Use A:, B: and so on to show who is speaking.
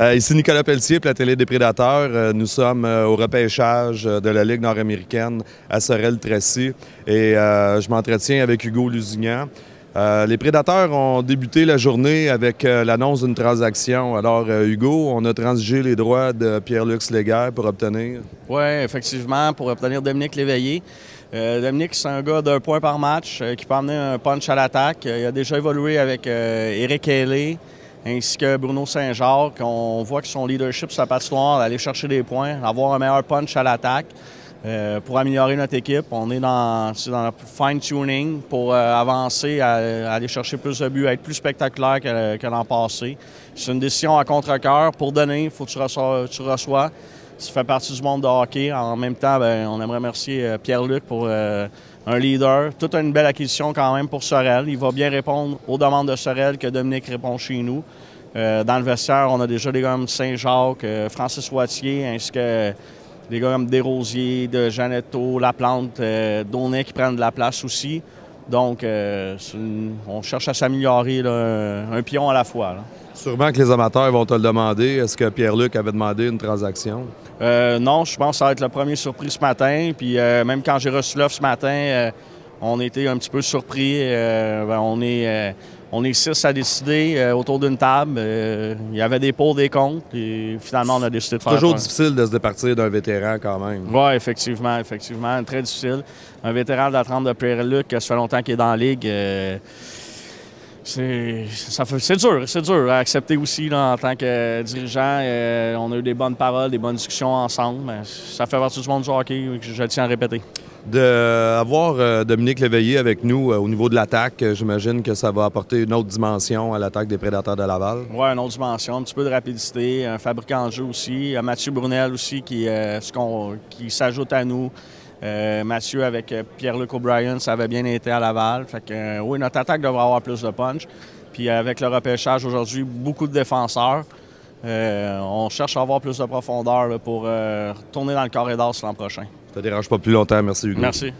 A: Ici Nicolas Pelletier pour la télé des Prédateurs. Nous sommes au repêchage de la Ligue nord-américaine à Sorel-Tracy et je m'entretiens avec Hugo Lusignan. Les Prédateurs ont débuté la journée avec l'annonce d'une transaction. Alors, Hugo, on a transigé les droits de Pierre-Luc Sléguer pour obtenir...
B: Oui, effectivement, pour obtenir Dominique Léveillé. Dominique, c'est un gars d'un point par match qui peut amener un punch à l'attaque. Il a déjà évolué avec Éric Ailé ainsi que Bruno Saint-Jacques. On voit que son leadership sur la patinoire, d'aller chercher des points, avoir un meilleur punch à l'attaque. Pour améliorer notre équipe. On est dans le fine-tuning pour avancer, aller chercher plus de buts, être plus spectaculaire que l'an passé. C'est une décision à contre-cœur. Pour donner, il faut que tu reçois. Ça fait partie du monde de hockey. En même temps, on aimerait remercier Pierre-Luc pour un leader. Toute une belle acquisition quand même pour Sorel. Il va bien répondre aux demandes de Sorel que Dominique répond chez nous. Dans le vestiaire, on a déjà des gars comme Saint-Jacques, Francis Wattier, ainsi que des gars comme Desrosiers, de Janetto, Laplante, Daunet qui prennent de la place aussi. Donc, on cherche à s'améliorer un pion à la fois. Là.
A: Sûrement que les amateurs vont te le demander. Est-ce que Pierre-Luc avait demandé une transaction?
B: Non, je pense que ça va être le premier surpris ce matin. Puis même quand j'ai reçu l'offre ce matin, on était un petit peu surpris. On est 6 à décider autour d'une table. Il y avait des pour, des contre. Et finalement, on a décidé de faire.
A: C'est toujours difficile de se départir d'un vétéran quand même.
B: Oui, effectivement. Très difficile. Un vétéran de la trempe de Pierre-Luc, ça fait longtemps qu'il est dans la Ligue. C'est dur à accepter aussi là, en tant que dirigeant. On a eu des bonnes paroles, des bonnes discussions ensemble. Mais ça fait partie du monde du hockey, je le tiens à répéter.
A: D'avoir Dominique Léveillé avec nous au niveau de l'attaque, j'imagine que ça va apporter une autre dimension à l'attaque des Prédateurs de Laval.
B: Oui, une autre dimension, un petit peu de rapidité, un fabricant de jeu aussi. Mathieu Brunel aussi qui s'ajoute à nous. Mathieu avec Pierre-Luc O'Brien, ça avait bien été à Laval. Fait que, oui, notre attaque devrait avoir plus de punch. Puis avec le repêchage aujourd'hui, beaucoup de défenseurs. On cherche à avoir plus de profondeur là, pour tourner dans le corridor l'an prochain.
A: Ça ne dérange pas plus longtemps. Merci, Hugo.
B: Merci.